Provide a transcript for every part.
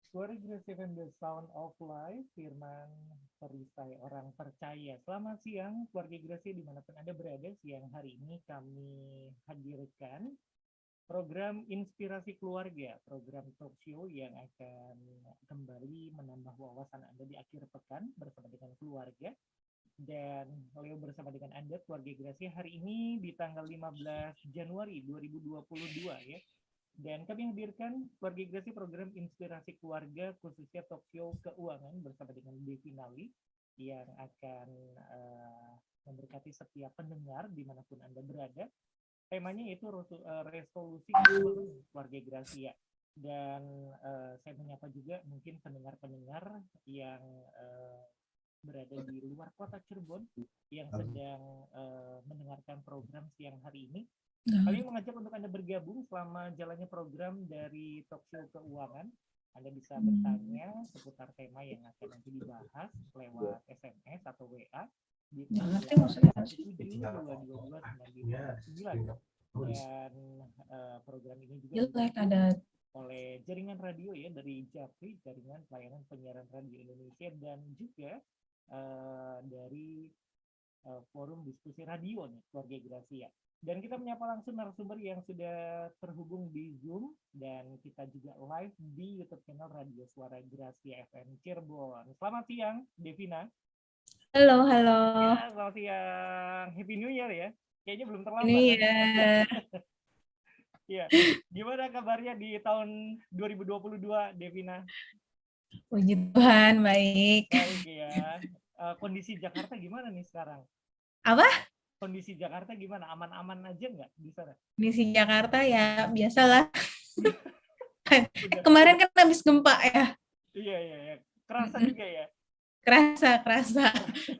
Suara Grace FM The Sound of Life, Firman Perisai Orang Percaya. Selamat siang, keluarga Grace dimanapun Anda berada. Siang hari ini kami hadirkan program Inspirasi Keluarga, program talk show yang akan kembali menambah wawasan Anda di akhir pekan bersama dengan keluarga. Dan Leo bersama dengan Anda, keluarga Grace, hari ini di tanggal 15 Januari 2022 ya. Dan kami hadirkan keluarga Grace program Inspirasi Keluarga khususnya talk show keuangan bersama dengan Devinali yang akan memberkati setiap pendengar dimanapun Anda berada. Temanya itu resolusi keluarga Gracia. Dan saya menyapa juga mungkin pendengar-pendengar yang berada di luar kota Cirebon yang sedang mendengarkan program siang hari ini. Kami mengajak untuk Anda bergabung selama jalannya program dari Talk Show Keuangan. Anda bisa bertanya seputar tema yang akan nanti dibahas lewat SMS atau WA di 0717222999. Dan program ini juga ada oleh jaringan radio ya dari JAPRI, Jaringan Pelayanan Penyiaran Radio Indonesia, dan juga dari forum diskusi radio nih, keluarga Gracia. Dan kita menyapa langsung narasumber yang sudah terhubung di Zoom, dan kita juga live di YouTube channel Radio Suara Gracia FM Cirebon. Selamat siang, Devina. Halo, halo. Ya, selamat siang. Happy New Year ya. Kayaknya belum terlambat. Iya. Ya, gimana kabarnya di tahun 2022, Devina? Puji Tuhan, baik. Baik ya. Kondisi Jakarta gimana nih sekarang? Apa? Kondisi Jakarta gimana? Aman-aman aja nggak di sana? Kondisi Jakarta ya biasalah. Kemarin kan habis gempa ya. Iya. Kerasa juga ya? Kerasa.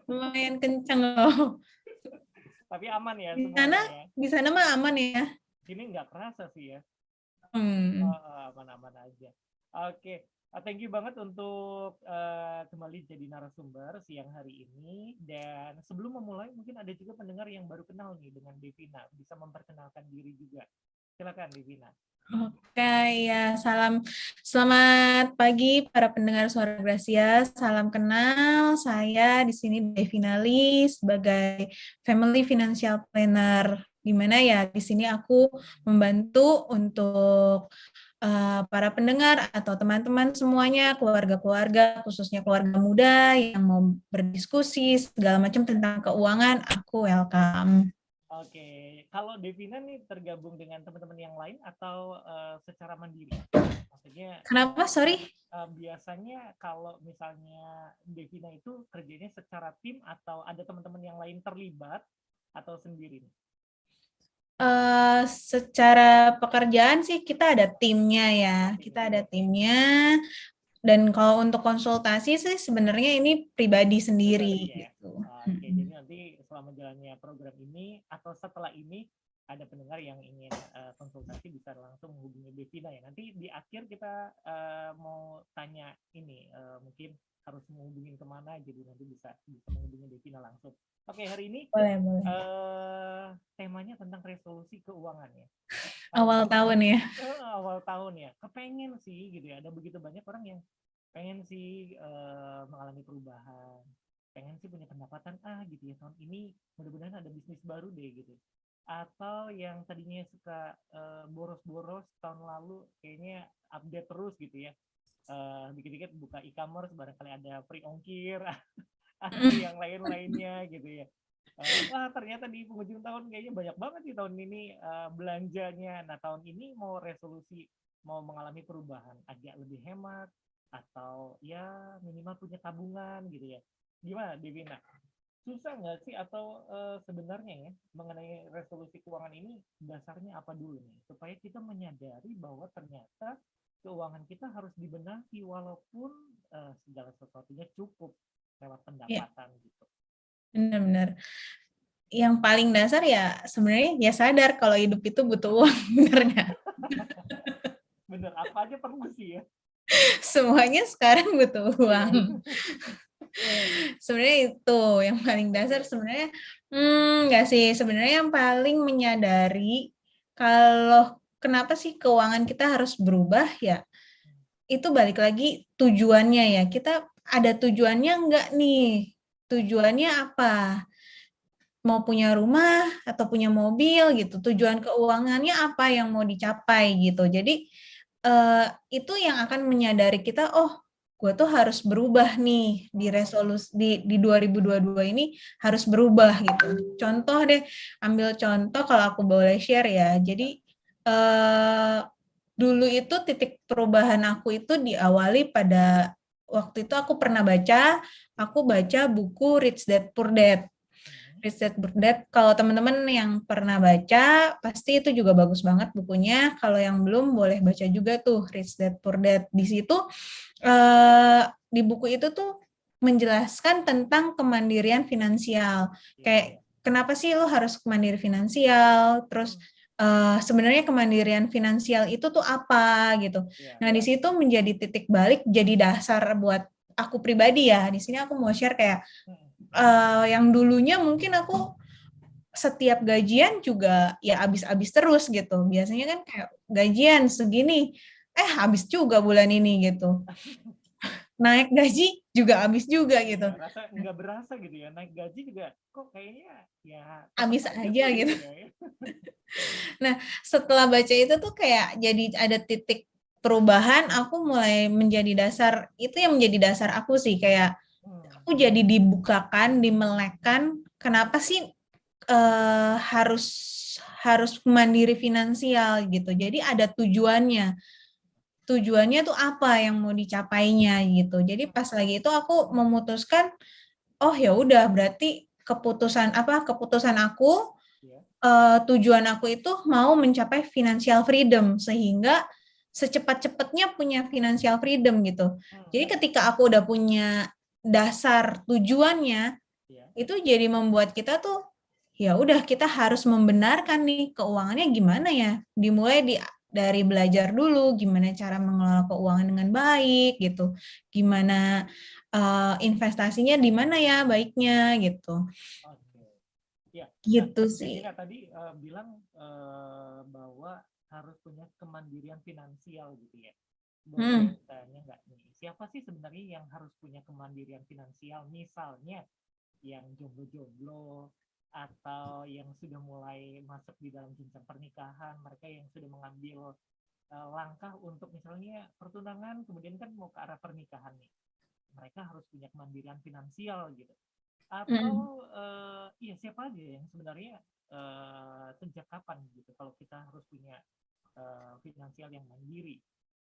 Lumayan kenceng loh. Tapi aman ya semuanya ya? Di sana mah aman ya? Sini nggak kerasa sih ya. Aman-aman aja. Oke. Thank you banget untuk kembali jadi narasumber siang hari ini. Dan sebelum memulai, mungkin ada juga pendengar yang baru kenal nih dengan Devina. Bisa memperkenalkan diri juga. Silakan Devina. Oke, ya selamat pagi para pendengar Suara Gracia. Salam kenal, saya di sini Devinali sebagai Family Financial Planner. Di mana ya di sini aku membantu untuk para pendengar atau teman-teman semuanya, keluarga-keluarga, khususnya keluarga muda yang mau berdiskusi segala macam tentang keuangan, aku welcome. Oke, kalau Devina nih tergabung dengan teman-teman yang lain atau secara mandiri? Maksudnya kenapa? Sorry? Biasanya kalau misalnya Devina itu kerjanya secara tim atau ada teman-teman yang lain terlibat atau sendiri? Secara pekerjaan sih kita ada timnya ya, kita ada timnya. Dan kalau untuk konsultasi sih sebenarnya ini pribadi sendiri. Ya? Gitu. Oke, jadi nanti selama jalannya program ini atau setelah ini ada pendengar yang ingin konsultasi bisa langsung menghubungi Devina ya. Nanti di akhir kita mau tanya ini mungkin harus menghubungin kemana, jadi nanti bisa menghubungi Devina langsung. Oke, hari ini boleh. Temanya tentang resolusi keuangan ya. Awal tahun ya. Awal tahun ya. Kepengen sih gitu ya. Ada begitu banyak orang yang pengen sih mengalami perubahan. Pengen sih punya pendapatan gitu ya. Tahun ini mudah-mudahan ada bisnis baru deh gitu. Atau yang tadinya suka boros-boros tahun lalu kayaknya update terus gitu ya. Dikit-dikit buka e-commerce barangkali ada free ongkir atau yang lain-lainnya gitu ya. Ternyata di penghujung tahun kayaknya banyak banget sih tahun ini belanjanya. Nah, tahun ini mau resolusi mau mengalami perubahan, agak lebih hemat atau ya minimal punya tabungan gitu ya. Gimana Devina? Susah nggak sih atau sebenarnya ya mengenai resolusi keuangan ini dasarnya apa dulu nih supaya kita menyadari bahwa ternyata keuangan kita harus dibenahi walaupun segala sesuatunya cukup lewat pendapatan gitu. Benar-benar. Yang paling dasar ya sebenarnya ya sadar kalau hidup itu butuh uang, benernya. Bener, apa aja perlu sih ya. Semuanya sekarang butuh uang. Sebenarnya itu yang paling dasar sebenarnya. Enggak sih, sebenarnya yang paling menyadari kalau kenapa sih keuangan kita harus berubah ya. itu balik lagi tujuannya ya. Kita ada tujuannya enggak nih? Tujuannya apa? Mau punya rumah atau punya mobil gitu. Tujuan keuangannya apa yang mau dicapai gitu. Jadi itu yang akan menyadari kita, oh, gue tuh harus berubah nih di resolusi di 2022 ini harus berubah gitu. Contoh deh, ambil contoh kalau aku boleh share ya. Jadi dulu itu titik perubahan aku itu diawali pada waktu itu aku baca buku Rich Dad Poor Dad. Rich Dad Poor Dad, kalau teman-teman yang pernah baca, pasti itu juga bagus banget bukunya. Kalau yang belum, boleh baca juga tuh Rich Dad Poor Dad. Di situ, di buku itu tuh menjelaskan tentang kemandirian finansial. Kayak, kenapa sih lo harus mandiri finansial? Terus, sebenarnya kemandirian finansial itu tuh apa gitu. Nah, di situ menjadi titik balik, jadi dasar buat aku pribadi ya. Di sini aku mau share kayak, yang dulunya mungkin aku setiap gajian juga ya habis-habis terus gitu. Biasanya kan kayak gajian segini, habis juga bulan ini gitu. Naik gaji juga habis juga gitu. Nggak berasa gitu ya, naik gaji juga kok kayaknya ya habis aja gitu. Ya. Nah, setelah baca itu tuh kayak jadi ada titik perubahan, aku mulai menjadi dasar, itu yang menjadi dasar aku sih, kayak aku jadi dibukakan, dimelekan, kenapa sih harus mandiri finansial gitu. Jadi ada tujuannya. Tujuannya tuh apa yang mau dicapainya gitu. Jadi pas lagi itu aku memutuskan, oh ya udah berarti keputusan aku, tujuan aku itu mau mencapai financial freedom sehingga secepat-cepatnya punya financial freedom gitu. Jadi ketika aku udah punya dasar tujuannya, itu jadi membuat kita tuh ya udah kita harus membenarkan nih keuangannya gimana ya. Dimulai dari belajar dulu gimana cara mengelola keuangan dengan baik gitu. Gimana investasinya di mana ya baiknya gitu. Ya, gitu sih. Tadi bilang bahwa harus punya kemandirian finansial gitu ya. Boleh tanya nggak nih, siapa sih sebenarnya yang harus punya kemandirian finansial? Misalnya yang jomblo-jomblo atau yang sudah mulai masuk di dalam jenjang pernikahan, mereka yang sudah mengambil langkah untuk misalnya pertunangan, kemudian kan mau ke arah pernikahan nih, mereka harus punya kemandirian finansial gitu. Atau ya siapa aja yang sebenarnya sejak kapan gitu kalau kita harus punya finansial yang mandiri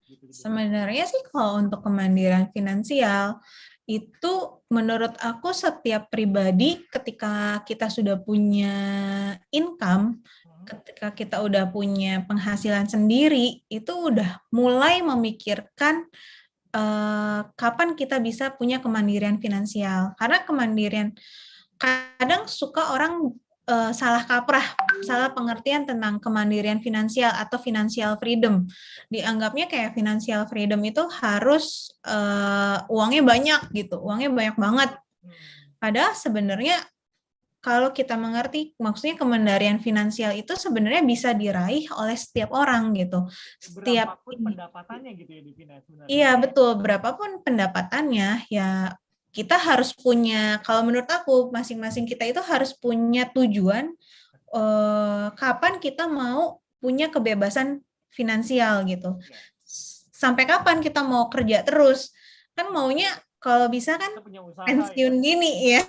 gitu. Sebenarnya sih kalau untuk kemandirian finansial itu menurut aku setiap pribadi ketika kita sudah punya income, ketika kita udah punya penghasilan sendiri, itu udah mulai memikirkan kapan kita bisa punya kemandirian finansial. Karena kadang suka orang salah kaprah, salah pengertian tentang kemandirian finansial atau financial freedom. Dianggapnya kayak financial freedom itu harus uangnya banyak gitu, uangnya banyak banget. Padahal sebenarnya kalau kita mengerti, maksudnya kemandirian finansial itu sebenarnya bisa diraih oleh setiap orang gitu. Berapapun pendapatannya gitu ya di sebenarnya. Iya betul, berapapun pendapatannya ya kita harus punya, kalau menurut aku masing-masing kita itu harus punya tujuan kapan kita mau punya kebebasan finansial gitu. Sampai kapan kita mau kerja terus? Kan maunya kalau bisa kan pensiun ya. Gini ya.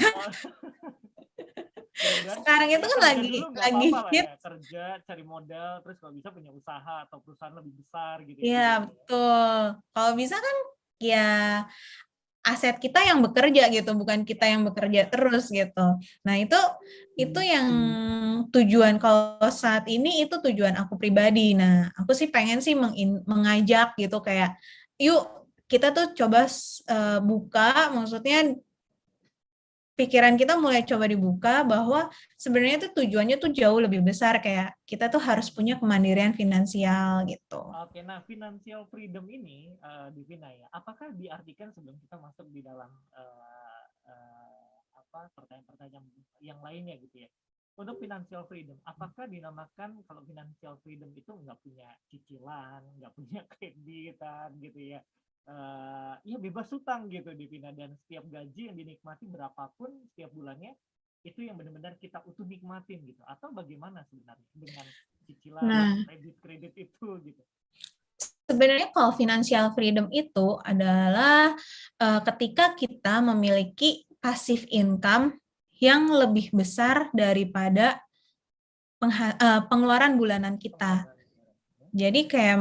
Sekarang itu kan lagi ya, kerja cari modal terus kalau bisa punya usaha atau perusahaan lebih besar gitu ya. Iya betul. Kalau bisa kan ya aset kita yang bekerja gitu, bukan kita yang bekerja terus gitu. Nah itu yang tujuan kalau saat ini itu tujuan aku pribadi. Nah aku sih pengen sih mengajak gitu kayak yuk kita tuh coba buka, maksudnya pikiran kita mulai coba dibuka bahwa sebenarnya tuh tujuannya tuh jauh lebih besar, kayak kita tuh harus punya kemandirian finansial gitu. Oke, nah financial freedom ini Divina ya, apakah diartikan sebelum kita masuk di dalam pertanyaan-pertanyaan yang lainnya gitu ya? Untuk financial freedom, apakah dinamakan kalau financial freedom itu nggak punya cicilan, nggak punya kreditan gitu ya? ya bebas hutang gitu Devina, dan setiap gaji yang dinikmati berapapun setiap bulannya itu yang benar-benar kita utuh nikmatin gitu, atau bagaimana sebenarnya dengan cicilan Nah, kredit itu gitu. sebenarnya kalau financial freedom itu adalah ketika kita memiliki passive income yang lebih besar daripada pengeluaran bulanan kita. Pengeluaran negara. Jadi kayak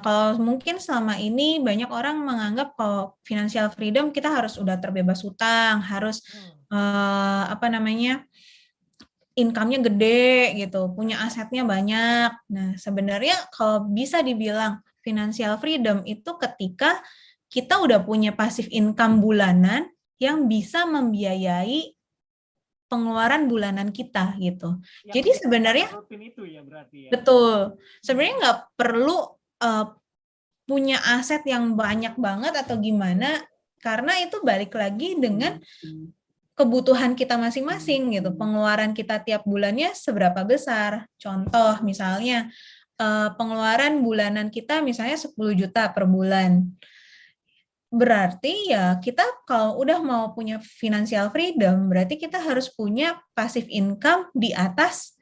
kalau mungkin selama ini banyak orang menganggap kalau financial freedom kita harus udah terbebas hutang, harus apa namanya, income-nya gede gitu, punya asetnya banyak. Nah, sebenarnya kalau bisa dibilang financial freedom itu ketika kita udah punya passive income bulanan yang bisa membiayai pengeluaran bulanan kita gitu. Yang Jadi udah sebenarnya secara rutin itu ya berarti ya. betul, sebenarnya nggak perlu uh, punya aset yang banyak banget atau gimana, karena itu balik lagi dengan kebutuhan kita masing-masing gitu. Pengeluaran kita tiap bulannya seberapa besar. Contoh misalnya pengeluaran bulanan kita misalnya 10 juta per bulan. Berarti ya kita kalau udah mau punya financial freedom, berarti kita harus punya passive income di atas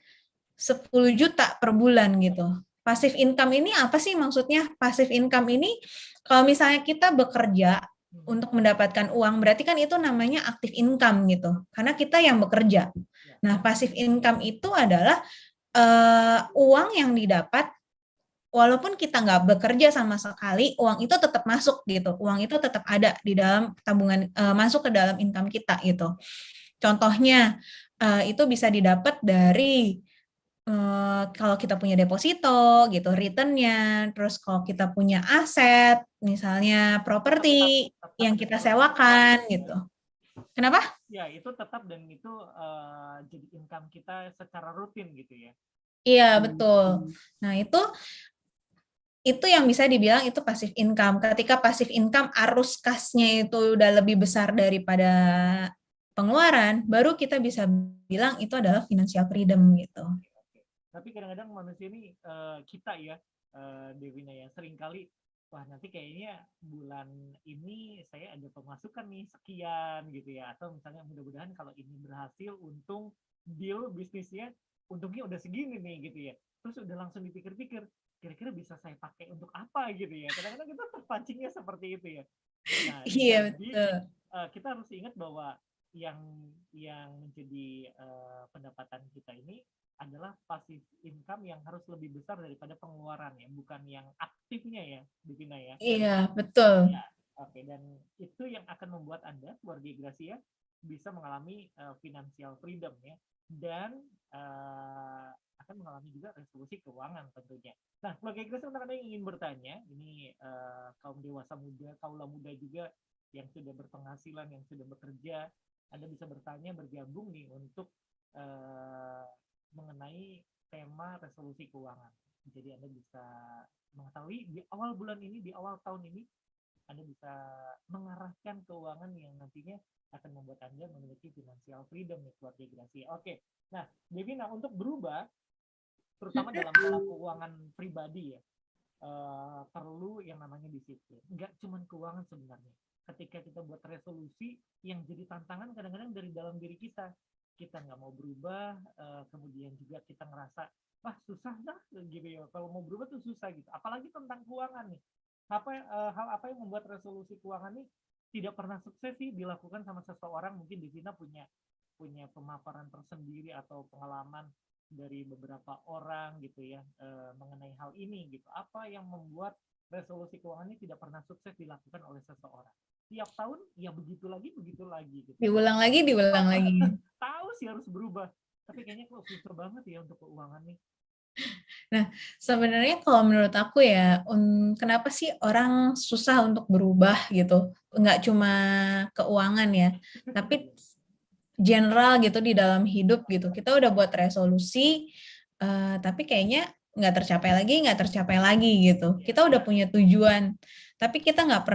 10 juta per bulan gitu. Passive income ini apa sih maksudnya? Passive income ini kalau misalnya kita bekerja untuk mendapatkan uang, berarti kan itu namanya active income gitu. Karena kita yang bekerja. Nah, passive income itu adalah uang yang didapat walaupun kita nggak bekerja sama sekali, uang itu tetap masuk gitu. Uang itu tetap ada di dalam tabungan, masuk ke dalam income kita gitu. Contohnya, itu bisa didapat dari kalau kita punya deposito gitu, returnnya, terus kalau kita punya aset, misalnya properti yang kita sewakan gitu. Kenapa? Ya, itu tetap, dan itu jadi income kita secara rutin gitu ya. Iya, betul. Nah, itu yang bisa dibilang itu passive income. Ketika passive income arus kasnya itu udah lebih besar daripada pengeluaran, baru kita bisa bilang itu adalah financial freedom gitu. Tapi kadang-kadang manusia ini kita ya, Devina ya, seringkali wah nanti kayaknya bulan ini saya ada pemasukan nih sekian gitu ya, atau misalnya mudah-mudahan kalau ini berhasil untung deal bisnisnya untungnya udah segini nih gitu ya, terus udah langsung dipikir-pikir kira-kira bisa saya pakai untuk apa gitu ya, kadang-kadang kita terpancingnya seperti itu ya. Nah, Iya, jadi betul. kita harus ingat bahwa yang menjadi pendapatan kita ini adalah passive income yang harus lebih besar daripada pengeluaran ya, bukan yang aktifnya ya, Divina ya. Iya, betul. Ya, oke. Dan itu yang akan membuat Anda, keluarga Gracia, bisa mengalami financial freedom ya, dan akan mengalami juga resolusi keuangan tentunya. Nah, keluarga Gracia, untuk Anda yang ingin bertanya, ini kaum dewasa muda, kaula muda juga yang sudah berpenghasilan, yang sudah bekerja, Anda bisa bertanya, bergabung nih untuk mengenai tema resolusi keuangan. Jadi Anda bisa mengetahui di awal bulan ini, di awal tahun ini, Anda bisa mengarahkan keuangan yang nantinya akan membuat Anda memiliki financial freedom nih, keluarga Gracia. Oke, nah Devina, untuk berubah, terutama dalam pola keuangan pribadi ya, perlu yang namanya disiplin. Nggak cuma keuangan sebenarnya. Ketika kita buat resolusi, yang jadi tantangan kadang-kadang dari dalam diri kita. Kita nggak mau berubah, kemudian juga kita ngerasa, wah susah dah gitu ya, kalau mau berubah tuh susah gitu. Apalagi tentang keuangan nih. Hal apa yang membuat resolusi keuangan nih tidak pernah sukses sih dilakukan sama seseorang? Mungkin di Vina punya pemaparan tersendiri atau pengalaman dari beberapa orang gitu ya, mengenai hal ini gitu. Apa yang membuat resolusi keuangan ini tidak pernah sukses dilakukan oleh seseorang? Tiap tahun ya begitu lagi gitu. Diulang lagi. Tahu sih harus berubah, tapi kayaknya kok susah banget ya untuk keuangan nih. Nah, sebenarnya kalau menurut aku ya, kenapa sih orang susah untuk berubah gitu? Nggak cuma keuangan ya, tapi general gitu di dalam hidup gitu. Kita udah buat resolusi, tapi kayaknya nggak tercapai lagi gitu. Kita udah punya tujuan, tapi kita nggak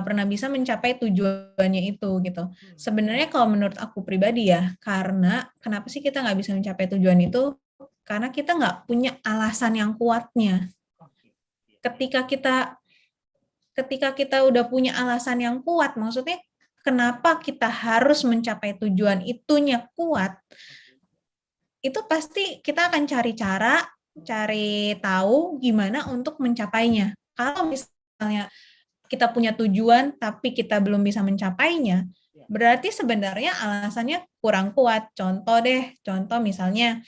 pernah bisa mencapai tujuannya itu gitu. Sebenarnya kalau menurut aku pribadi ya, karena kenapa sih kita nggak bisa mencapai tujuan itu? Karena kita nggak punya alasan yang kuatnya. Ketika kita ketika kita udah punya alasan yang kuat, maksudnya kenapa kita harus mencapai tujuan itunya kuat, itu pasti kita akan cari cara, cari tahu gimana untuk mencapainya. Kalau misalnya kita punya tujuan tapi kita belum bisa mencapainya, berarti sebenarnya alasannya kurang kuat. Contoh misalnya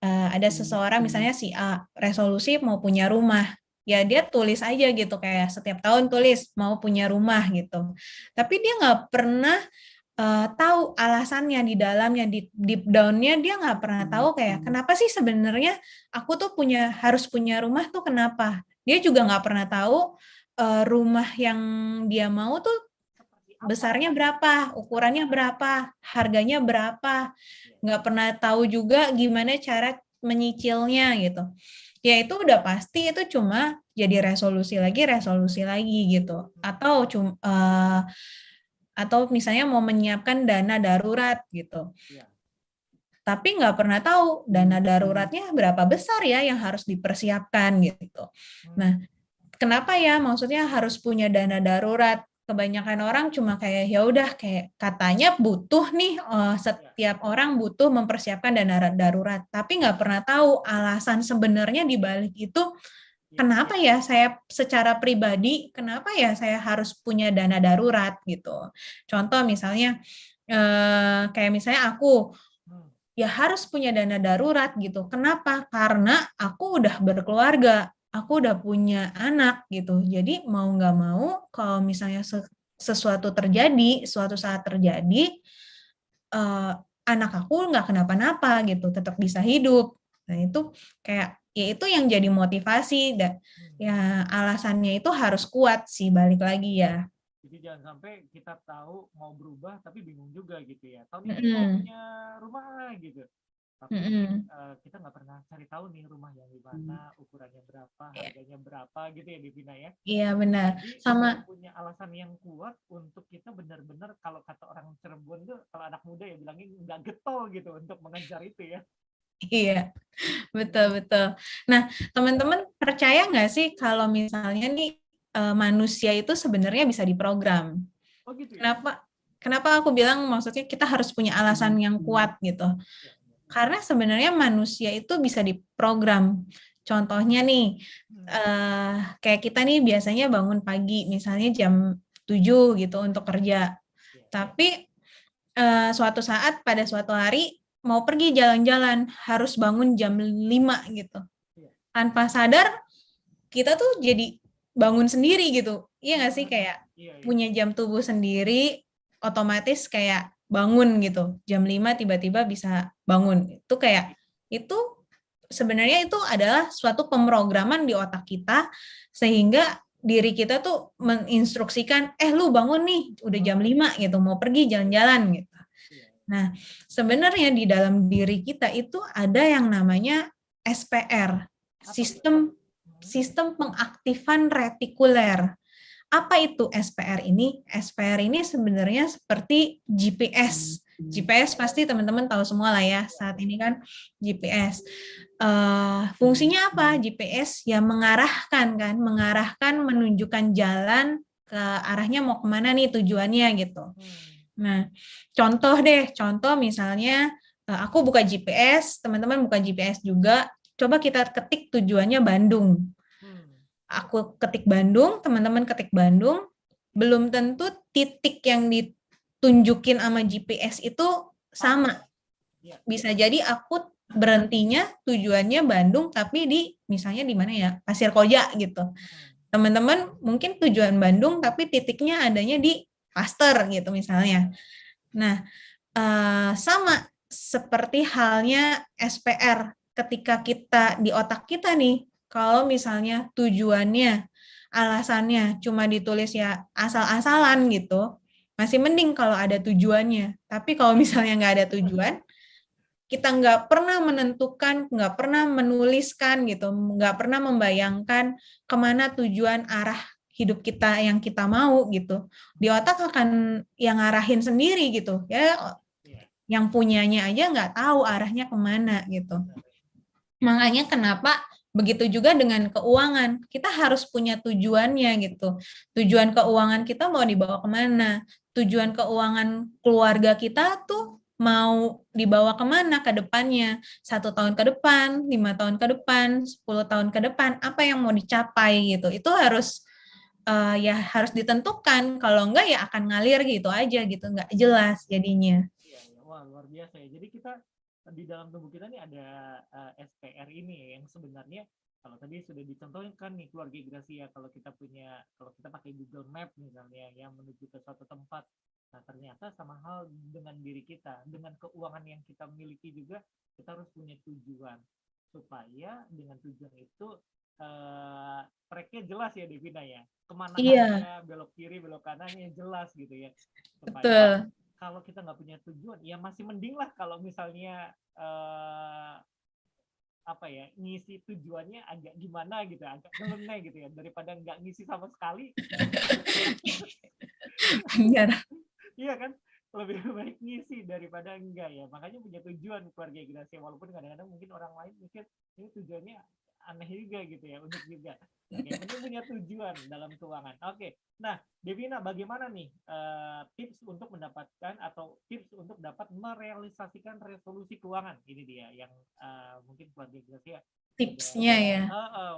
ada seseorang misalnya si A resolusi mau punya rumah. Ya dia tulis aja gitu kayak setiap tahun tulis mau punya rumah gitu. Tapi dia nggak pernah tahu alasannya di dalamnya, di deep down-nya dia nggak pernah tahu kayak kenapa sih sebenarnya aku tuh harus punya rumah tuh kenapa. Dia juga nggak pernah tahu rumah yang dia mau tuh besarnya berapa, ukurannya berapa, harganya berapa. Nggak pernah tahu juga gimana cara menyicilnya gitu. Ya itu udah pasti itu cuma jadi resolusi lagi gitu. Atau misalnya mau menyiapkan dana darurat gitu. Tapi nggak pernah tahu dana daruratnya berapa besar ya yang harus dipersiapkan gitu. Nah, kenapa ya maksudnya harus punya dana darurat? Kebanyakan orang cuma kayak ya udah kayak katanya butuh nih setiap orang butuh mempersiapkan dana darurat, tapi nggak pernah tahu alasan sebenarnya di balik itu kenapa ya saya secara pribadi kenapa ya saya harus punya dana darurat gitu. Contoh misalnya kayak misalnya aku ya harus punya dana darurat gitu. Kenapa? Karena aku udah berkeluarga, aku udah punya anak gitu. Jadi mau nggak mau, kalau misalnya suatu saat terjadi, anak aku nggak kenapa-napa gitu, tetap bisa hidup. Nah itu kayak ya itu yang jadi motivasi. Ya alasannya itu harus kuat sih, balik lagi ya. Jadi jangan sampai kita tahu mau berubah tapi bingung juga gitu ya. Tahun ini mau punya rumah gitu. Tapi kita nggak pernah cari tahu nih rumah yang di mana, ukurannya berapa, harganya berapa gitu ya Devina ya. Iya benar. Jadi Sama punya alasan yang kuat untuk kita benar-benar kalau kata orang Cirebon tuh kalau anak muda ya bilangnya nggak getol gitu untuk mengejar itu ya. iya, betul-betul. Nah, teman-teman percaya nggak sih kalau misalnya nih manusia itu sebenarnya bisa diprogram? Oh gitu ya? Kenapa aku bilang maksudnya kita harus punya alasan yang kuat gitu. Karena sebenarnya manusia itu bisa diprogram. Contohnya nih, kayak kita nih biasanya bangun pagi, misalnya jam 7 gitu untuk kerja. Tapi pada suatu hari mau pergi jalan-jalan, harus bangun jam 5 gitu. Tanpa sadar, kita tuh jadi bangun sendiri gitu. Iya nggak sih? Kayak punya jam tubuh sendiri, otomatis kayak bangun gitu. Jam 5 tiba-tiba bisa bangun. Itu sebenarnya itu adalah suatu pemrograman di otak kita, sehingga diri kita tuh menginstruksikan, lu bangun nih, udah jam 5 gitu, mau pergi jalan-jalan gitu. Nah, sebenarnya di dalam diri kita itu ada yang namanya SPR, sistem pengaktifan retikuler. Apa itu SPR ini? SPR ini sebenarnya seperti GPS. GPS pasti teman-teman tahu semua lah ya, saat ini kan GPS. Fungsinya apa? GPS ya mengarahkan, menunjukkan jalan ke arahnya mau kemana nih tujuannya gitu. Nah, contoh misalnya aku buka GPS, teman-teman buka GPS juga, coba kita ketik tujuannya Bandung. Aku ketik Bandung, teman-teman ketik Bandung, belum tentu titik yang ditunjukin sama GPS itu sama. Bisa jadi aku berhentinya tujuannya Bandung, tapi misalnya di mana ya, Pasir Koja gitu. Teman-teman mungkin tujuan Bandung, tapi titiknya adanya di Pasteur gitu misalnya. Nah, sama seperti halnya SPR ketika kita di otak kita nih, kalau misalnya tujuannya, alasannya cuma ditulis ya asal-asalan gitu, masih mending kalau ada tujuannya. Tapi kalau misalnya nggak ada tujuan, kita nggak pernah menentukan, nggak pernah menuliskan gitu, nggak pernah membayangkan kemana tujuan arah hidup kita yang kita mau gitu, di otak akan yang ngarahin sendiri gitu ya, yang punyanya aja nggak tahu arahnya kemana gitu. Makanya kenapa Begitu juga dengan keuangan, kita harus punya tujuannya gitu. Tujuan keuangan kita mau dibawa kemana? Tujuan keuangan keluarga kita tuh mau dibawa kemana ke depannya? 1 tahun ke depan, 5 tahun ke depan, 10 tahun ke depan, apa yang mau dicapai gitu. Itu harus ya harus ditentukan. Kalau enggak ya akan ngalir gitu aja gitu, nggak jelas jadinya. Iya, ya. Wah, luar biasa ya. Jadi kita di dalam tubuh kita nih ada SPR ini ya, yang sebenarnya kalau tadi sudah dicontohkan nih keluarga Gracia, kalau kita pakai Google Map misalnya yang menuju ke suatu tempat, nah ternyata sama hal dengan diri kita, dengan keuangan yang kita miliki juga, kita harus punya tujuan supaya dengan tujuan itu tracknya jelas ya Devina ya, kemana Iya, arahnya, belok kiri belok kanannya jelas gitu ya, supaya betul. kalau kita nggak punya tujuan, ya masih mending lah kalau misalnya apa ya, ngisi tujuannya agak gimana gitu, agak nyeleneh gitu ya, daripada nggak ngisi sama sekali. Benar. Iya kan, lebih baik ngisi daripada enggak ya. Makanya punya tujuan keluarga Gracia, walaupun kadang-kadang mungkin orang lain mikir ini tujuannya aneh juga gitu ya, unik juga. Yang penting punya tujuan dalam keuangan. Oke, nah Devina, bagaimana nih tips untuk mendapatkan atau tips untuk dapat merealisasikan resolusi keuangan? Ini dia yang mungkin keluarga Gracia Tipsnya ya.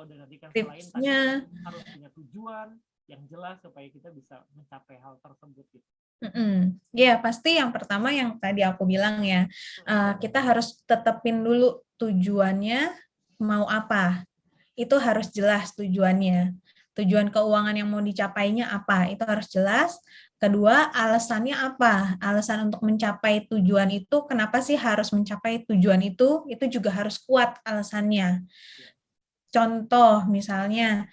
udah nantikan, selain tadi Tipsnya, harus punya tujuan yang jelas supaya kita bisa mencapai hal tersebut gitu. ya pasti yang pertama yang tadi aku bilang ya, kita harus tetapin dulu tujuannya mau apa. Itu harus jelas tujuannya. Tujuan keuangan yang mau dicapainya apa, itu harus jelas. Kedua, alasannya apa? Alasan untuk mencapai tujuan itu, kenapa sih harus mencapai tujuan itu juga harus kuat alasannya. Contoh misalnya,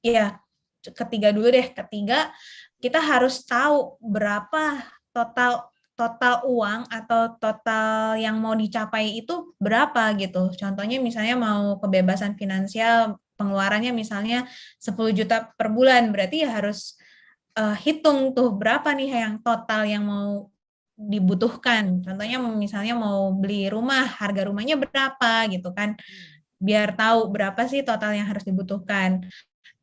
ya ketiga dulu deh, ketiga kita harus tahu berapa total total uang atau total yang mau dicapai itu berapa gitu. Contohnya misalnya mau kebebasan finansial, pengeluarannya misalnya 10 juta per bulan, berarti ya harus hitung tuh berapa nih yang total yang mau dibutuhkan. Contohnya misalnya mau beli rumah, harga rumahnya berapa gitu kan. Biar tahu berapa sih total yang harus dibutuhkan.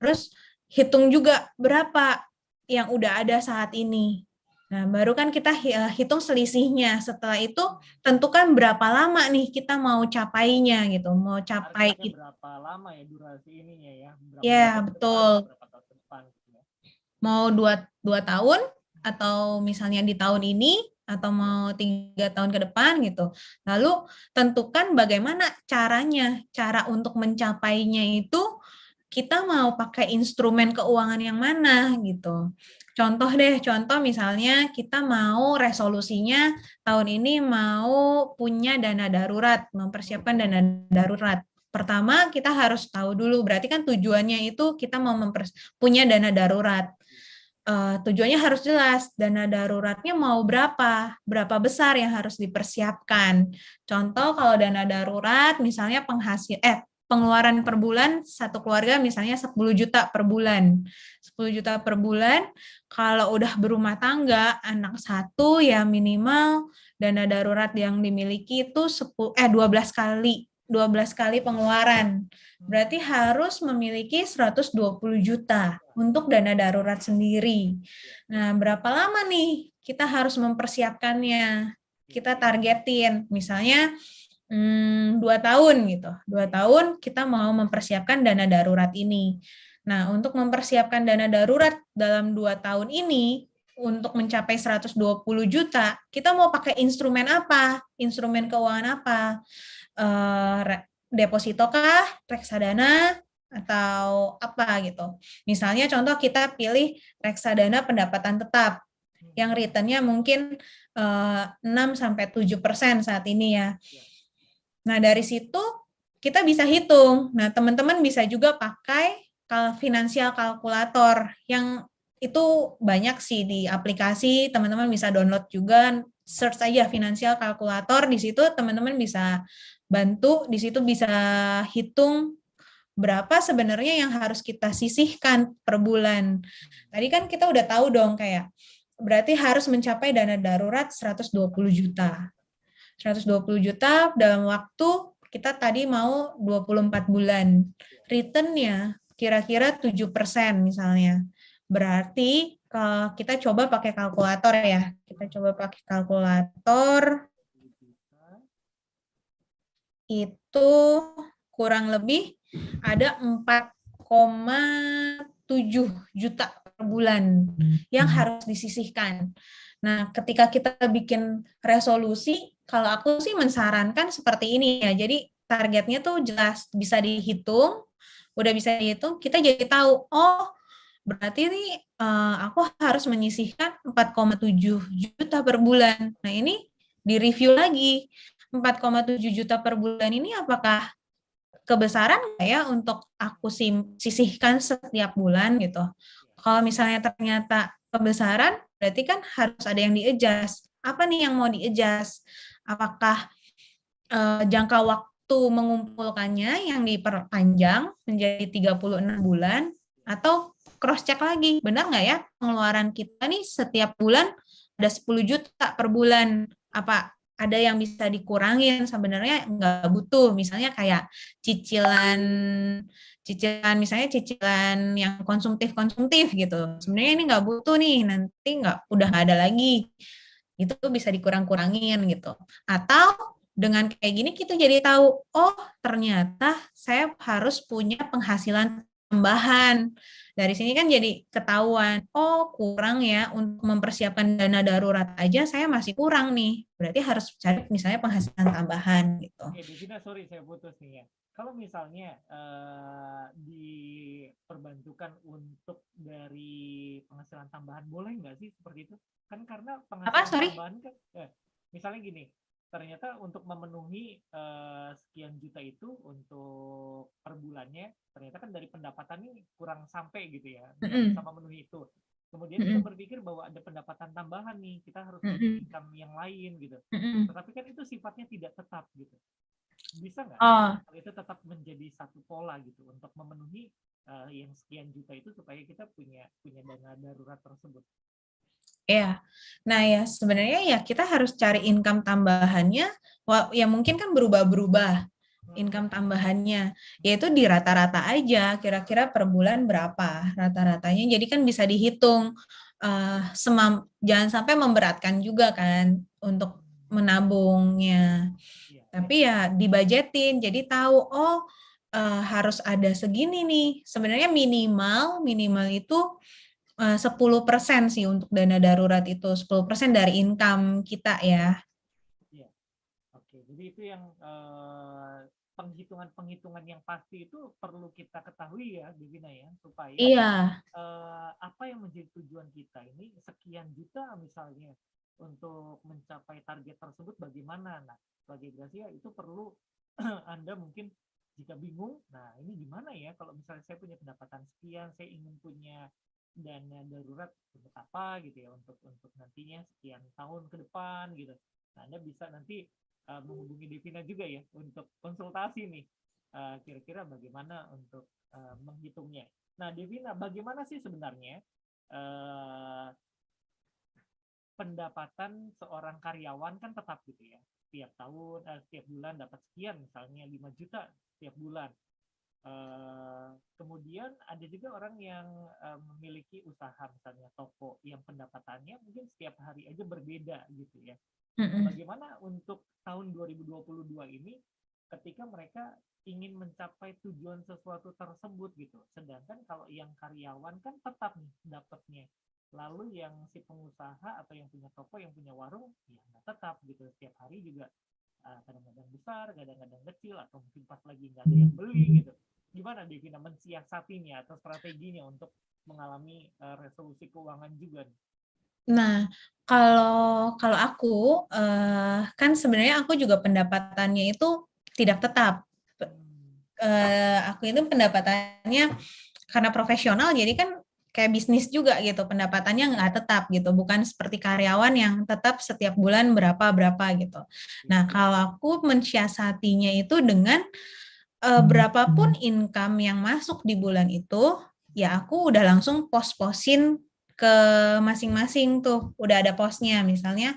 Terus hitung juga berapa yang udah ada saat ini. Nah, baru kan kita hitung selisihnya. Setelah itu tentukan berapa lama nih kita mau capainya gitu. Mau capai Targetnya berapa lama ya durasi ininya ya, berapa bulan ya ke depan atau betul. berapa tahun ke depan gitu ya. Mau dua tahun atau misalnya di tahun ini atau mau 3 tahun ke depan gitu. Lalu tentukan bagaimana caranya, cara untuk mencapainya itu kita mau pakai instrumen keuangan yang mana gitu. Contoh misalnya kita mau resolusinya tahun ini mau punya dana darurat, mempersiapkan dana darurat. Pertama kita harus tahu dulu, berarti kan tujuannya itu kita mau punya dana darurat. Tujuannya harus jelas, dana daruratnya mau berapa besar yang harus dipersiapkan. Contoh kalau dana darurat misalnya pengeluaran per bulan satu keluarga misalnya 10 juta per bulan. 10 juta per bulan, kalau udah berumah tangga, anak satu ya minimal dana darurat yang dimiliki itu 12 kali. 12 kali pengeluaran. Berarti harus memiliki 120 juta untuk dana darurat sendiri. Nah, berapa lama nih kita harus mempersiapkannya? Kita targetin, misalnya 2 tahun gitu. 2 tahun kita mau mempersiapkan dana darurat ini. Nah, untuk mempersiapkan dana darurat dalam 2 tahun ini, untuk mencapai 120 juta, kita mau pakai instrumen apa? Instrumen keuangan apa? Deposito kah, reksadana, atau apa gitu. Misalnya contoh kita pilih reksadana pendapatan tetap yang returnnya mungkin 6-7% saat ini ya. Nah, dari situ kita bisa hitung. Nah, teman-teman bisa juga pakai finansial kalkulator yang itu banyak sih di aplikasi, teman-teman bisa download juga, search aja finansial kalkulator, di situ teman-teman bisa bantu, di situ bisa hitung berapa sebenarnya yang harus kita sisihkan per bulan. Tadi kan kita udah tahu dong kayak berarti harus mencapai dana darurat 120 juta. 120 juta dalam waktu kita tadi mau 24 bulan. Return-nya kira-kira 7% misalnya. Berarti kalau kita coba pakai kalkulator ya. Kita coba pakai kalkulator. Itu kurang lebih ada 4,7 juta per bulan yang harus disisihkan. Nah, ketika kita bikin resolusi, kalau aku sih mensarankan seperti ini ya. Jadi targetnya tuh jelas, bisa dihitung, udah bisa dihitung, kita jadi tahu, oh berarti nih aku harus menyisihkan 4,7 juta per bulan. Nah, ini direview lagi. 4,7 juta per bulan ini apakah kebesaran nggak ya untuk aku sisihkan setiap bulan gitu. Kalau misalnya ternyata kebesaran, berarti kan harus ada yang di-adjust. Apa nih yang mau di-adjust? Apakah jangka waktu mengumpulkannya yang diperpanjang menjadi 36 bulan, atau cross-check lagi, benar nggak ya pengeluaran kita nih setiap bulan ada 10 juta per bulan, apa ada yang bisa dikurangin, sebenarnya nggak butuh, misalnya kayak cicilan misalnya cicilan yang konsumtif gitu, sebenarnya ini nggak butuh nih, nanti udah nggak ada lagi, itu bisa dikurang-kurangin gitu. Atau dengan kayak gini kita jadi tahu, oh ternyata saya harus punya penghasilan tambahan. Dari sini kan jadi ketahuan, oh kurang ya untuk mempersiapkan dana darurat aja saya masih kurang nih. Berarti harus cari misalnya penghasilan tambahan gitu. Oke, Devina, sorry saya putus nih ya. Kalau misalnya diperbantukan untuk dari penghasilan tambahan, boleh nggak sih seperti itu? Kan karena penghasilan tambahan kan, misalnya gini, ternyata untuk memenuhi sekian juta itu untuk per bulannya, ternyata kan dari pendapatan ini kurang sampai gitu ya, nggak bisa memenuhi itu. Kemudian kita berpikir bahwa ada pendapatan tambahan nih, kita harus punya income yang lain gitu. Tetapi kan itu sifatnya tidak tetap gitu. Bisa nggak itu tetap menjadi satu pola gitu untuk memenuhi yang sekian juta itu supaya kita punya dana darurat tersebut? Ya, nah ya sebenarnya ya kita harus cari income tambahannya, ya mungkin kan berubah-berubah income tambahannya, yaitu di rata-rata aja, kira-kira per bulan berapa rata-ratanya, jadi kan bisa dihitung, jangan sampai memberatkan juga kan untuk menabungnya, tapi ya dibajetin, jadi tahu, oh harus ada segini nih, sebenarnya minimal itu 10% sih untuk dana darurat itu, 10% dari income kita ya. Iya. Oke, jadi itu yang penghitungan-penghitungan yang pasti itu perlu kita ketahui ya, Devina ya, supaya apa yang menjadi tujuan kita ini sekian juta misalnya untuk mencapai target tersebut bagaimana. Nah, sebagai Gracia itu perlu Anda mungkin jika bingung, nah ini gimana ya kalau misalnya saya punya pendapatan sekian, saya ingin punya dana darurat untuk apa gitu ya, untuk nantinya sekian tahun ke depan gitu. Nah, Anda bisa nanti menghubungi Devina juga ya untuk konsultasi nih, kira-kira bagaimana untuk menghitungnya. Nah, Devina, bagaimana sih sebenarnya pendapatan seorang karyawan kan tetap gitu ya, setiap tahun, setiap bulan dapat sekian, misalnya 5 juta setiap bulan. Kemudian ada juga orang yang memiliki usaha, misalnya toko, yang pendapatannya mungkin setiap hari aja berbeda gitu ya. Nah, bagaimana untuk tahun 2022 ini ketika mereka ingin mencapai tujuan sesuatu tersebut gitu. Sedangkan kalau yang karyawan kan tetap nih dapatnya. Lalu yang si pengusaha atau yang punya toko, yang punya warung, ya nggak tetap gitu. Setiap hari juga kadang-kadang besar, kadang-kadang kecil, atau mungkin pas lagi nggak ada yang beli gitu. Gimana Devina mensiasatinya atau strateginya untuk mengalami resolusi keuangan juga nih? Nah, kalau aku kan sebenarnya aku juga pendapatannya itu tidak tetap. Aku itu pendapatannya karena profesional, jadi kan kayak bisnis juga gitu, pendapatannya nggak tetap gitu, bukan seperti karyawan yang tetap setiap bulan berapa gitu. Nah, kalau aku mensiasatinya itu dengan berapapun income yang masuk di bulan itu, ya aku udah langsung pos-posin ke masing-masing tuh, udah ada posnya, misalnya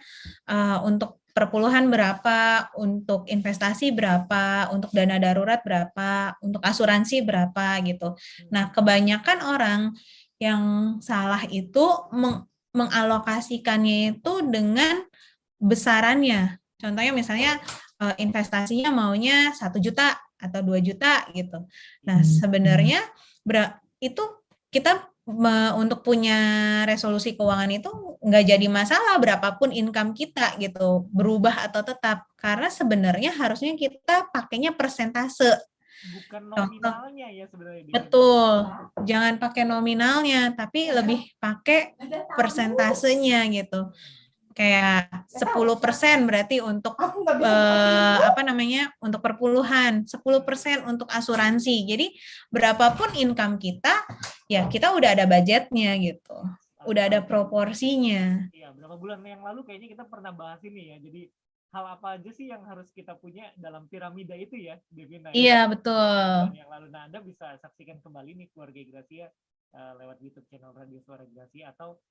untuk perpuluhan berapa, untuk investasi berapa, untuk dana darurat berapa, untuk asuransi berapa gitu. Nah, kebanyakan orang yang salah itu mengalokasikannya itu dengan besarannya. Contohnya misalnya investasinya maunya 1 juta atau 2 juta gitu. Nah, sebenarnya itu kita untuk punya resolusi keuangan itu nggak jadi masalah berapapun income kita gitu, berubah atau tetap. Karena sebenarnya harusnya kita pakainya persentase. Bukan Contoh, nominalnya ya sebenarnya. betul, jangan pakai nominalnya, tapi lebih pakai persentasenya gitu. Kayak 10% berarti untuk apa namanya, untuk perpuluhan, 10% untuk asuransi. Jadi berapapun income kita, ya kita udah ada budgetnya gitu. Udah ada proporsinya. Iya, berapa bulan yang lalu kayaknya kita pernah bahas ini ya. Jadi hal apa aja sih yang harus kita punya dalam piramida itu ya, Devina? Iya, betul. Bulan yang lalu. Nah, Anda bisa saksikan kembali nih Keluarga Gracia lewat YouTube channel Radio Suara Gracia, atau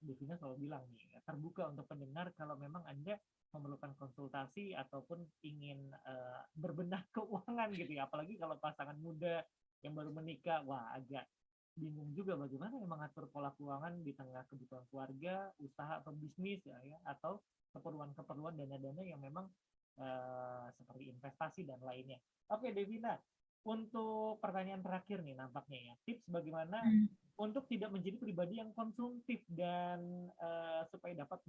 Devina selalu bilang nih, terbuka untuk pendengar kalau memang Anda memerlukan konsultasi ataupun ingin berbenah keuangan gitu ya. Apalagi kalau pasangan muda yang baru menikah, wah agak bingung juga bagaimana mengatur pola keuangan di tengah kebutuhan keluarga, usaha atau bisnis ya, atau keperluan-keperluan dana-dana yang memang seperti investasi dan lainnya. Oke, Devina, untuk pertanyaan terakhir nih nampaknya ya, tips bagaimana untuk tidak menjadi pribadi yang konsumtif dan supaya dapat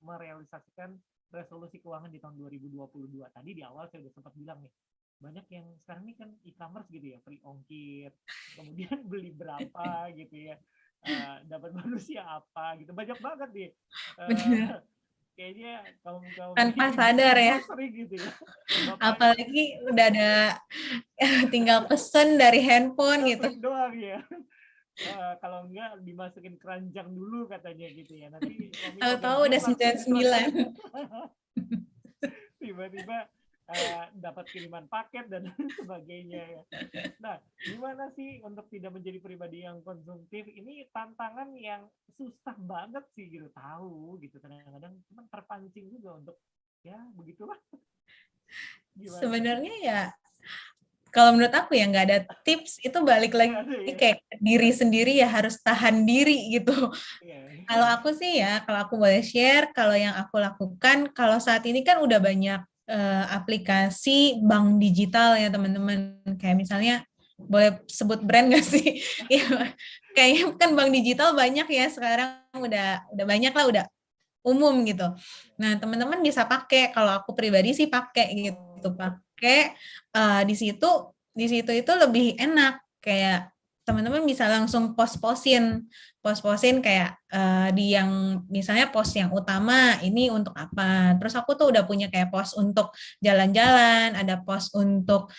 merealisasikan resolusi keuangan di tahun 2022. Tadi di awal saya sudah sempat bilang nih, banyak yang sekarang ini kan e-commerce gitu ya, free ongkir, kemudian beli berapa gitu ya, dapat manusia apa gitu, banyak banget nih. Kayaknya kaum tanpa sadar ya, gitu ya. apalagi udah ada tinggal pesen dari handphone gitu doang ya. Kalau enggak dimasukin keranjang dulu katanya gitu ya, nanti tahu-tahu udah 99. tiba-tiba dapat kiriman paket dan sebagainya ya. Nah, gimana sih untuk tidak menjadi pribadi yang konsumtif? Ini tantangan yang susah banget sih gitu, tahu gitu, kadang-kadang cuman terpancing juga untuk ya begitulah. Sebenarnya ya kalau menurut aku ya nggak ada tips, itu balik lagi kayak diri sendiri ya, harus tahan diri gitu. Kalau aku sih ya, kalau aku boleh share, kalau yang aku lakukan, kalau saat ini kan udah banyak aplikasi bank digital ya teman-teman. Kayak misalnya, boleh sebut brand nggak sih? Ya, kayaknya kan bank digital banyak ya sekarang, udah banyak lah, udah umum gitu. Nah, teman-teman bisa pakai, kalau aku pribadi sih pakai gitu, pakai di situ itu lebih enak, kayak teman-teman bisa langsung post-posin kayak di yang misalnya post yang utama ini untuk apa. Terus aku tuh udah punya kayak post untuk jalan-jalan, ada post untuk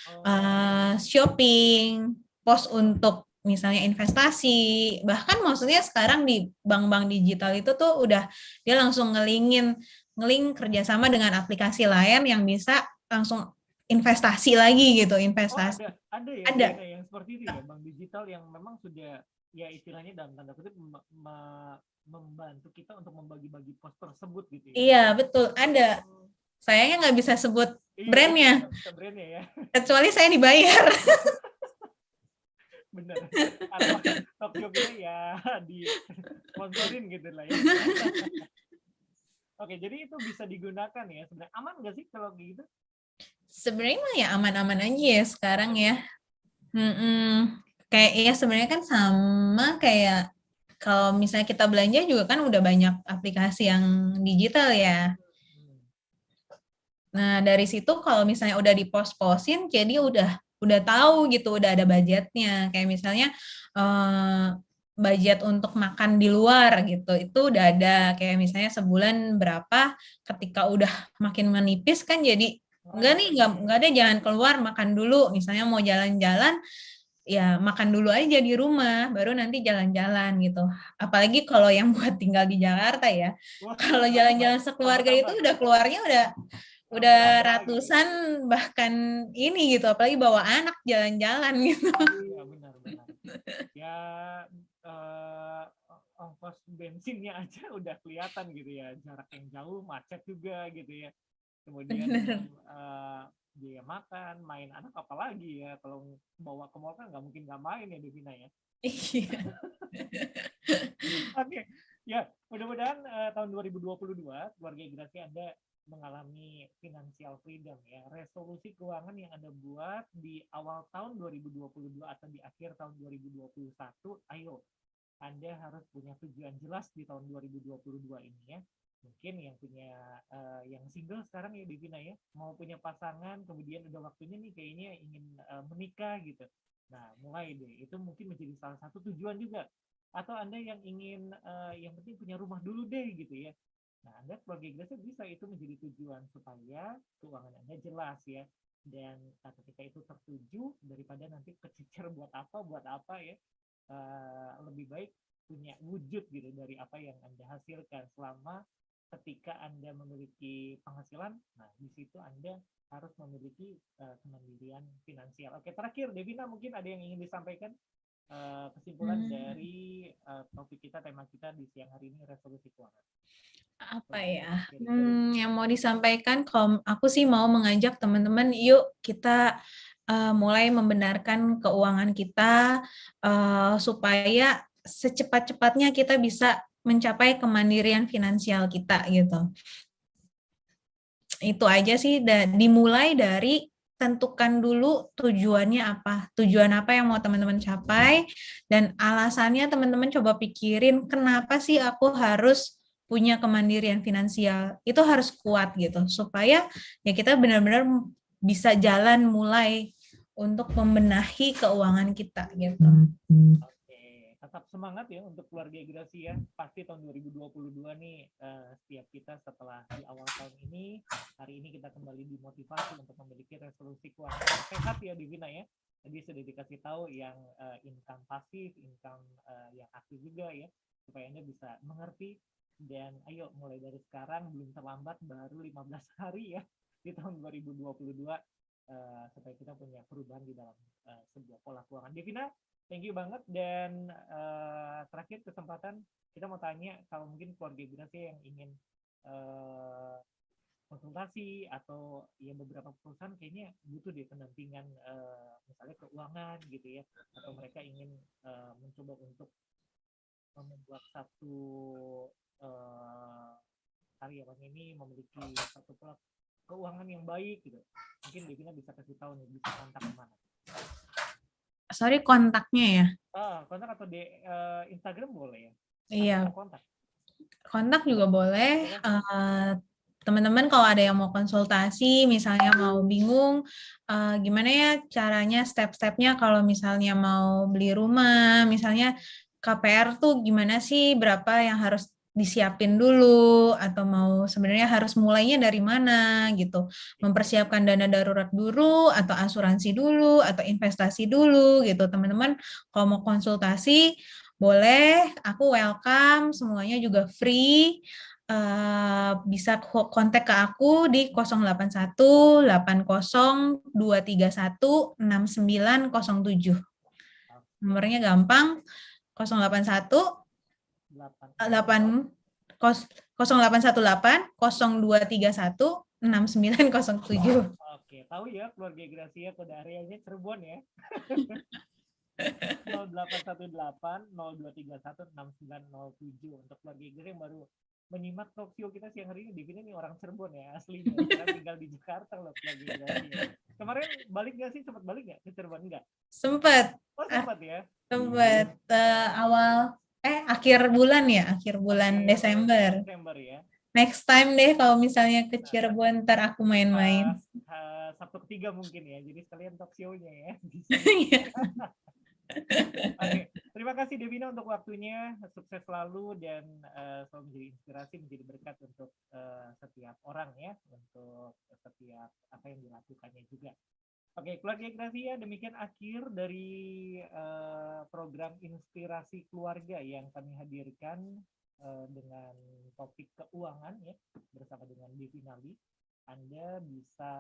shopping, post untuk misalnya investasi. Bahkan maksudnya sekarang di bank-bank digital itu tuh udah dia langsung ngelink kerjasama dengan aplikasi lain yang bisa langsung investasi lagi gitu, investasi. Ada ya, ada yang seperti itu ya, bank digital yang memang sudah ya istilahnya dalam tanda kutip membantu kita untuk membagi-bagi pos tersebut gitu ya. Iya, betul, ada. Sayangnya nggak bisa sebut brandnya, ya. Kecuali saya dibayar. Bener. Atau Tokyo-nya ya di sponsorin gitu lah ya. Oke, jadi itu bisa digunakan ya sebenarnya. Aman nggak sih kalau gitu? Sebenarnya ya aman-aman aja ya sekarang ya. Kayak ya sebenarnya kan sama kayak kalau misalnya kita belanja juga kan udah banyak aplikasi yang digital ya. Nah, dari situ kalau misalnya udah dipost-postin, jadi udah tahu gitu, udah ada budgetnya. Kayak misalnya budget untuk makan di luar gitu, itu udah ada. Kayak misalnya sebulan berapa, ketika udah makin menipis kan jadi enggak ada, jangan keluar, makan dulu. Misalnya mau jalan-jalan, ya makan dulu aja di rumah, baru nanti jalan-jalan gitu. Apalagi kalau yang buat tinggal di Jakarta ya. Kalau jalan-jalan sekeluarga itu udah keluarnya udah ratusan bahkan ini gitu, apalagi bawa anak jalan-jalan gitu. Iya benar. Ya ongkos bensinnya aja udah kelihatan gitu ya, jarak yang jauh, macet juga gitu ya. Kemudian Bener. biaya makan, main anak apalagi ya, kalau bawa ke mall kan nggak mungkin nggak main ya Devina ya. Iya. Oke, ya mudah-mudahan tahun 2022 keluarga Grasi Anda mengalami financial freedom ya. Resolusi keuangan yang Anda buat di awal tahun 2022 atau di akhir tahun 2021, ayo Anda harus punya tujuan jelas di tahun 2022 ini ya. Mungkin yang punya yang single sekarang ya Devina ya, mau punya pasangan, kemudian udah waktunya nih kayaknya ingin menikah gitu. Nah, mulai deh. Itu mungkin menjadi salah satu tujuan juga. Atau Anda yang ingin yang penting punya rumah dulu deh gitu ya. Nah, Anda keluarga Inggrisnya bisa itu menjadi tujuan supaya keuangan Anda jelas ya. Dan ketika itu tertuju, daripada nanti kececer buat apa ya, lebih baik punya wujud gitu dari apa yang Anda hasilkan selama ketika Anda memiliki penghasilan, nah di situ Anda harus memiliki kemandirian finansial. Oke, terakhir Devina mungkin ada yang ingin disampaikan kesimpulan dari topik kita, tema kita di siang hari ini, resolusi keuangan. Apa ya? Sharing-sharing. Yang mau disampaikan, kalau aku sih mau mengajak teman-teman, yuk kita mulai membenarkan keuangan kita supaya secepat-cepatnya kita bisa mencapai kemandirian finansial kita gitu. Itu aja sih, dimulai dari tentukan dulu tujuannya apa. Tujuan apa yang mau teman-teman capai, dan alasannya teman-teman coba pikirin kenapa sih aku harus punya kemandirian finansial. Itu harus kuat gitu, supaya ya kita benar-benar bisa jalan mulai untuk membenahi keuangan kita gitu. Oke, tetap semangat ya untuk keluarga Gracia. Pasti tahun 2022 nih, setiap kita setelah di awal tahun ini, hari ini kita kembali dimotivasi untuk memiliki resolusi keuangan yang sehat ya Divina ya. Tadi sudah dikasih tahu yang income pasif, income yang aktif juga ya, supaya Anda bisa mengerti. Dan ayo mulai dari sekarang, belum terlambat, baru 15 hari ya di tahun 2022, supaya kita punya perubahan di dalam sebuah pola keuangan. Divina, thank you banget. Dan terakhir kesempatan kita mau tanya, kalau mungkin keluarga Gracia yang ingin konsultasi atau ya beberapa perusahaan kayaknya butuh deh pendampingan misalnya keuangan gitu ya, atau mereka ingin mencoba untuk membuat satu karyawan ini memiliki satu pola keuangan yang baik gitu. Mungkin Devina bisa kasih tahu nih, bisa kontak kemana? Sorry, kontaknya ya? Kontak atau di Instagram boleh ya? Iya. Kontak. Kontak juga boleh. Teman-teman kalau ada yang mau konsultasi, misalnya mau bingung gimana ya caranya, step-stepnya kalau misalnya mau beli rumah, misalnya KPR tuh gimana sih, berapa yang harus disiapin dulu, atau mau sebenarnya harus mulainya dari mana gitu, mempersiapkan dana darurat dulu, atau asuransi dulu, atau investasi dulu gitu. Teman-teman kalau mau konsultasi boleh, aku welcome, semuanya juga free. Bisa kontak ke aku di 081 80 231 6907. Nomornya gampang, 081 8 0818 0231 6907. Oke, tahu ya keluarga Gracia, kode areanya Cirebon ya. 0818 0231 6907 untuk keluarga Gracia yang baru menyimak talk show kita siang hari ini. Divina nih orang Cirebon ya aslinya, sekarang tinggal di Jakarta loh keluarga Gracia. Kemarin balik nggak sih, sempat balik nggak ke Cirebon? Enggak? Sempat. Oh sempat ya? Sempat akhir bulan ya, akhir bulan Desember. Desember ya. Next time deh kalau misalnya ke Cirebon, ntar aku main-main. Sabtu ketiga mungkin ya, jadi sekalian talk show-nya ya. Oke, terima kasih Devina untuk waktunya, sukses selalu dan selalu menjadi inspirasi, menjadi berkat untuk setiap orang ya, untuk setiap apa yang dilakukannya juga. Oke, keluarga Gracia, demikian akhir dari program Inspirasi Keluarga yang kami hadirkan dengan topik keuangan ya, bersama dengan Devina Lee. Anda bisa